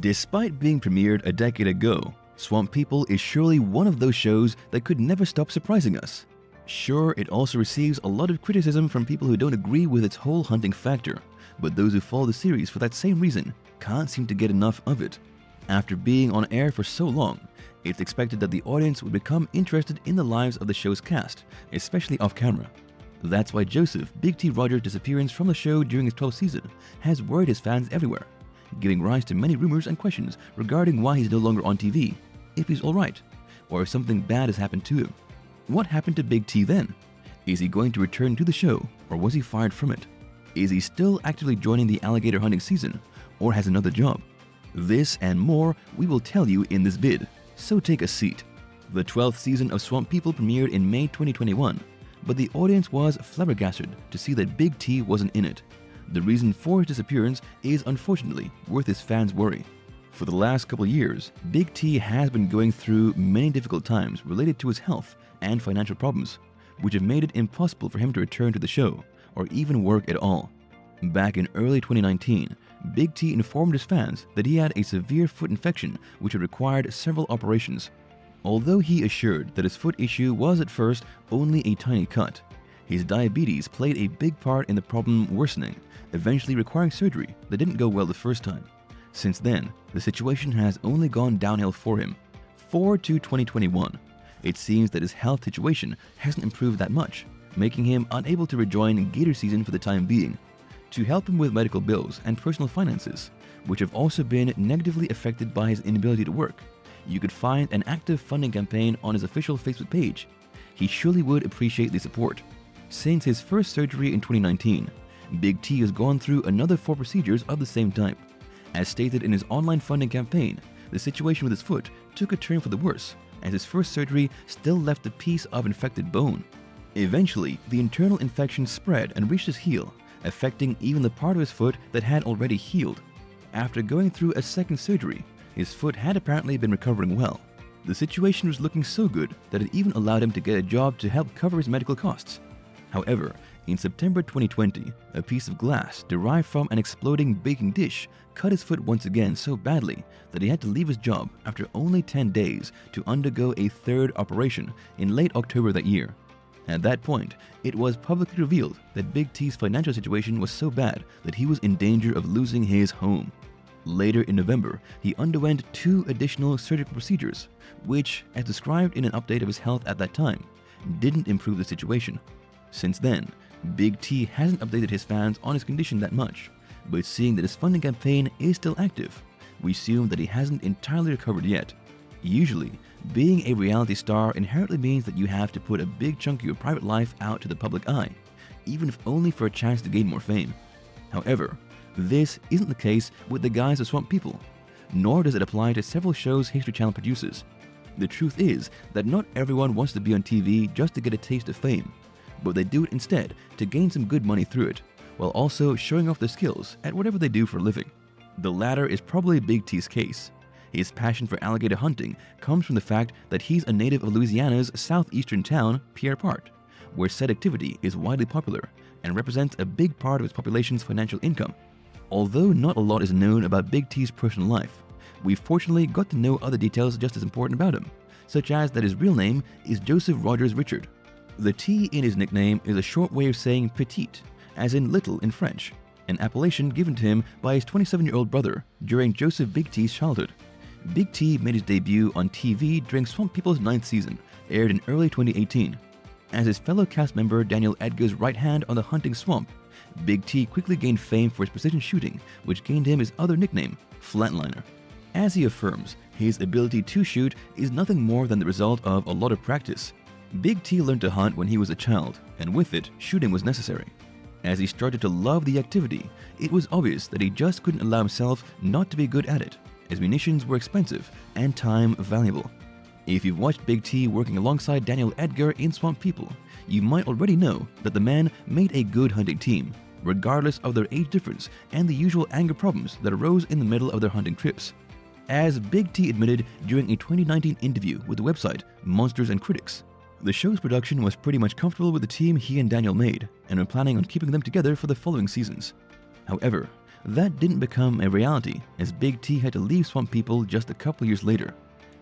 Despite being premiered a decade ago, Swamp People is surely one of those shows that could never stop surprising us. Sure, it also receives a lot of criticism from people who don't agree with its whole hunting factor, but those who follow the series for that same reason can't seem to get enough of it. After being on air for so long, it's expected that the audience would become interested in the lives of the show's cast, especially off-camera. That's why Joseph Big T Rogers' disappearance from the show during its 12th season has worried his fans everywhere, giving rise to many rumors and questions regarding why he's no longer on TV, if he's alright, or if something bad has happened to him. What happened to Big T then? Is he going to return to the show, or was he fired from it? Is he still actively joining the alligator hunting season, or has another job? This and more we will tell you in this vid, so take a seat. The 12th season of Swamp People premiered in May 2021, but the audience was flabbergasted to see that Big T wasn't in it. The reason for his disappearance is unfortunately worth his fans' worry. For the last couple of years, Big T has been going through many difficult times related to his health and financial problems, which have made it impossible for him to return to the show or even work at all. Back in early 2019, Big T informed his fans that he had a severe foot infection which had required several operations. Although he assured that his foot issue was at first only a tiny cut, his diabetes played a big part in the problem worsening, eventually requiring surgery that didn't go well the first time. Since then, the situation has only gone downhill for him. Forward to 2021, it seems that his health situation hasn't improved that much, making him unable to rejoin gator season for the time being. To help him with medical bills and personal finances, which have also been negatively affected by his inability to work, you could find an active funding campaign on his official Facebook page. He surely would appreciate the support. Since his first surgery in 2019, Big T has gone through another 4 procedures of the same type. As stated in his online funding campaign, the situation with his foot took a turn for the worse, as his first surgery still left a piece of infected bone. Eventually, the internal infection spread and reached his heel, affecting even the part of his foot that had already healed. After going through a second surgery, his foot had apparently been recovering well. The situation was looking so good that it even allowed him to get a job to help cover his medical costs. However, in September 2020, a piece of glass derived from an exploding baking dish cut his foot once again so badly that he had to leave his job after only 10 days to undergo a third operation in late October that year. At that point, it was publicly revealed that Big T's financial situation was so bad that he was in danger of losing his home. Later in November, he underwent 2 additional surgical procedures, which, as described in an update of his health at that time, didn't improve the situation. Since then, Big T hasn't updated his fans on his condition that much, but seeing that his funding campaign is still active, we assume that he hasn't entirely recovered yet. Usually, being a reality star inherently means that you have to put a big chunk of your private life out to the public eye, even if only for a chance to gain more fame. However, this isn't the case with the guys of Swamp People, nor does it apply to several shows History Channel produces. The truth is that not everyone wants to be on TV just to get a taste of fame, but they do it instead to gain some good money through it, while also showing off their skills at whatever they do for a living. The latter is probably Big T's case. His passion for alligator hunting comes from the fact that he's a native of Louisiana's southeastern town, Pierre Part, where said activity is widely popular and represents a big part of its population's financial income. Although not a lot is known about Big T's personal life, we fortunately got to know other details just as important about him, such as that his real name is Joseph Rogers Richard. The T in his nickname is a short way of saying petite, as in little in French, an appellation given to him by his 27-year-old brother during Joseph Big T's childhood. Big T made his debut on TV during Swamp People's 9th season, aired in early 2018. As his fellow cast member Daniel Edgar's right hand on the hunting swamp, Big T quickly gained fame for his precision shooting, which gained him his other nickname, Flatliner. As he affirms, his ability to shoot is nothing more than the result of a lot of practice. Big T learned to hunt when he was a child, and with it, shooting was necessary. As he started to love the activity, it was obvious that he just couldn't allow himself not to be good at it, as munitions were expensive and time valuable. If you've watched Big T working alongside Daniel Edgar in Swamp People, you might already know that the man made a good hunting team, regardless of their age difference and the usual anger problems that arose in the middle of their hunting trips. As Big T admitted during a 2019 interview with the website Monsters and Critics, the show's production was pretty much comfortable with the team he and Daniel made, and were planning on keeping them together for the following seasons. However, That didn't become a reality, as Big T had to leave Swamp People just a couple years later.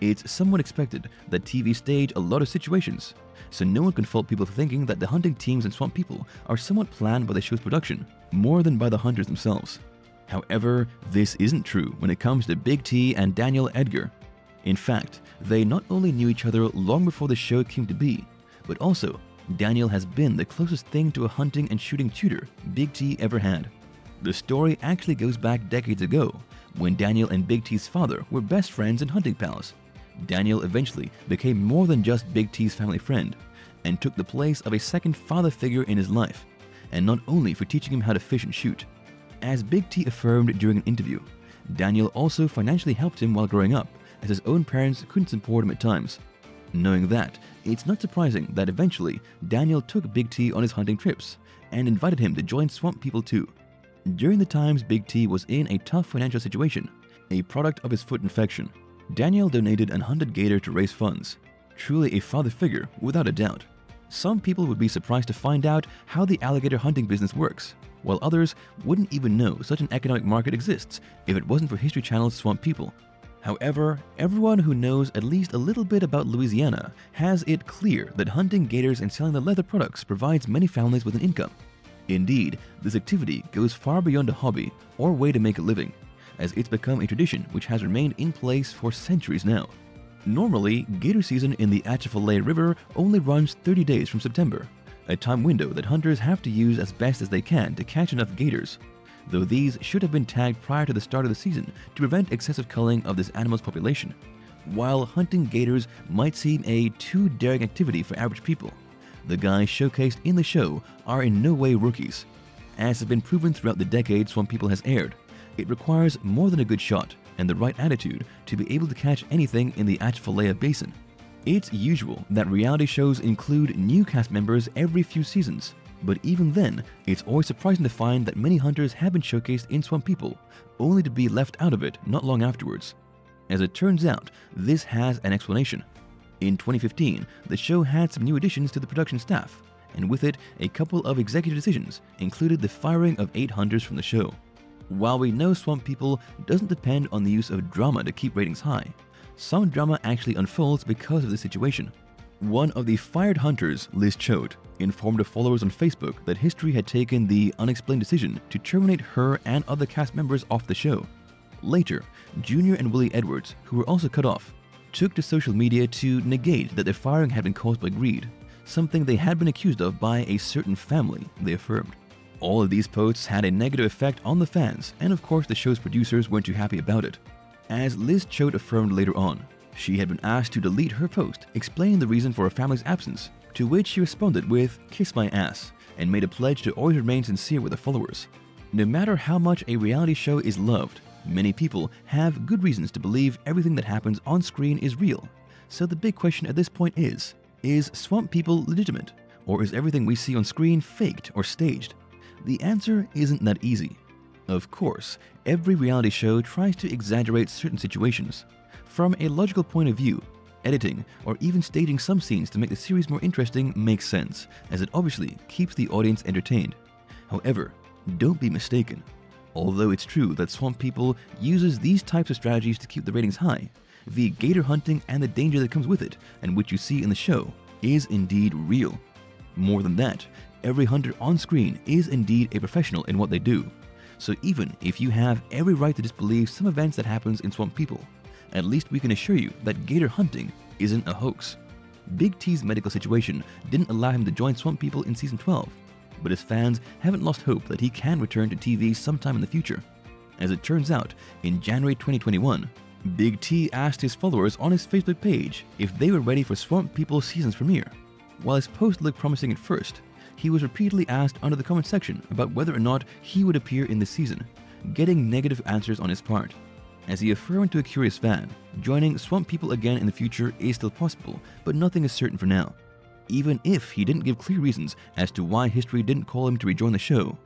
It's somewhat expected that TV stage a lot of situations, so no one can fault people for thinking that the hunting teams in Swamp People are somewhat planned by the show's production, more than by the hunters themselves. However, this isn't true when it comes to Big T and Daniel Edgar. In fact, they not only knew each other long before the show came to be, but also Daniel has been the closest thing to a hunting and shooting tutor Big T ever had. The story actually goes back decades ago, when Daniel and Big T's father were best friends and hunting pals. Daniel eventually became more than just Big T's family friend, and took the place of a second father figure in his life, and not only for teaching him how to fish and shoot. As Big T affirmed during an interview, Daniel also financially helped him while growing up, as his own parents couldn't support him at times. Knowing that, it's not surprising that eventually Daniel took Big T on his hunting trips, and invited him to join Swamp People too. During the times Big T was in a tough financial situation, a product of his foot infection, Daniel donated an hunted gator to raise funds. Truly a father figure, without a doubt. Some people would be surprised to find out how the alligator hunting business works, while others wouldn't even know such an economic market exists if it wasn't for History Channel's Swamp People. However, everyone who knows at least a little bit about Louisiana has it clear that hunting gators and selling the leather products provides many families with an income. Indeed, this activity goes far beyond a hobby or way to make a living, as it's become a tradition which has remained in place for centuries now. Normally, gator season in the Atchafalaya River only runs 30 days from September, a time window that hunters have to use as best as they can to catch enough gators, though these should have been tagged prior to the start of the season to prevent excessive culling of this animal's population. While hunting gators might seem a too daring activity for average people, the guys showcased in the show are in no way rookies. As has been proven throughout the decades Swamp People has aired, it requires more than a good shot and the right attitude to be able to catch anything in the Atchafalaya Basin. It's usual that reality shows include new cast members every few seasons, but even then, it's always surprising to find that many hunters have been showcased in Swamp People, only to be left out of it not long afterwards. As it turns out, this has an explanation. In 2015, the show had some new additions to the production staff, and with it, a couple of executive decisions included the firing of 8 hunters from the show. While we know Swamp People doesn't depend on the use of drama to keep ratings high, some drama actually unfolds because of the situation. One of the fired hunters, Liz Choate, informed her followers on Facebook that History had taken the unexplained decision to terminate her and other cast members off the show. Later, Junior and Willie Edwards, who were also cut off, took to social media to negate that their firing had been caused by greed, something they had been accused of by a certain family, they affirmed. All of these posts had a negative effect on the fans, and of course the show's producers weren't too happy about it. As Liz Choate affirmed later on, she had been asked to delete her post explaining the reason for her family's absence, to which she responded with "kiss my ass," and made a pledge to always remain sincere with her followers. No matter how much a reality show is loved, many people have good reasons to believe everything that happens on screen is real. So the big question at this point is Swamp People legitimate, or is everything we see on screen faked or staged? The answer isn't that easy. Of course, every reality show tries to exaggerate certain situations. From a logical point of view, editing or even staging some scenes to make the series more interesting makes sense, as it obviously keeps the audience entertained. However, don't be mistaken. Although it's true that Swamp People uses these types of strategies to keep the ratings high, the gator hunting and the danger that comes with it, and which you see in the show, is indeed real. More than that, every hunter on screen is indeed a professional in what they do. So even if you have every right to disbelieve some events that happens in Swamp People, at least we can assure you that gator hunting isn't a hoax. Big T's medical situation didn't allow him to join Swamp People in season 12, but his fans haven't lost hope that he can return to TV sometime in the future. As it turns out, in January 2021, Big T asked his followers on his Facebook page if they were ready for Swamp People's season's premiere. While his post looked promising at first, he was repeatedly asked under the comment section about whether or not he would appear in this season, getting negative answers on his part. As he affirmed to a curious fan, joining Swamp People again in the future is still possible, but nothing is certain for now. Even if he didn't give clear reasons as to why History didn't call him to rejoin the show,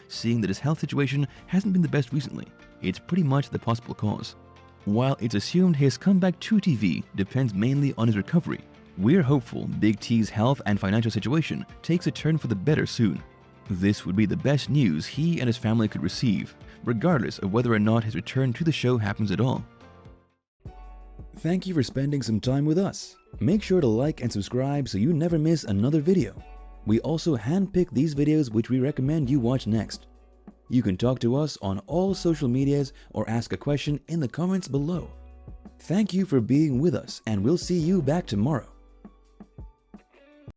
seeing that his health situation hasn't been the best recently, it's pretty much the possible cause. While it's assumed his comeback to TV depends mainly on his recovery, we're hopeful Big T's health and financial situation takes a turn for the better soon. This would be the best news he and his family could receive, regardless of whether or not his return to the show happens at all. Thank you for spending some time with us. Make sure to like and subscribe so you never miss another video. We also handpick these videos which we recommend you watch next. You can talk to us on all social medias or ask a question in the comments below. Thank you for being with us, and we'll see you back tomorrow.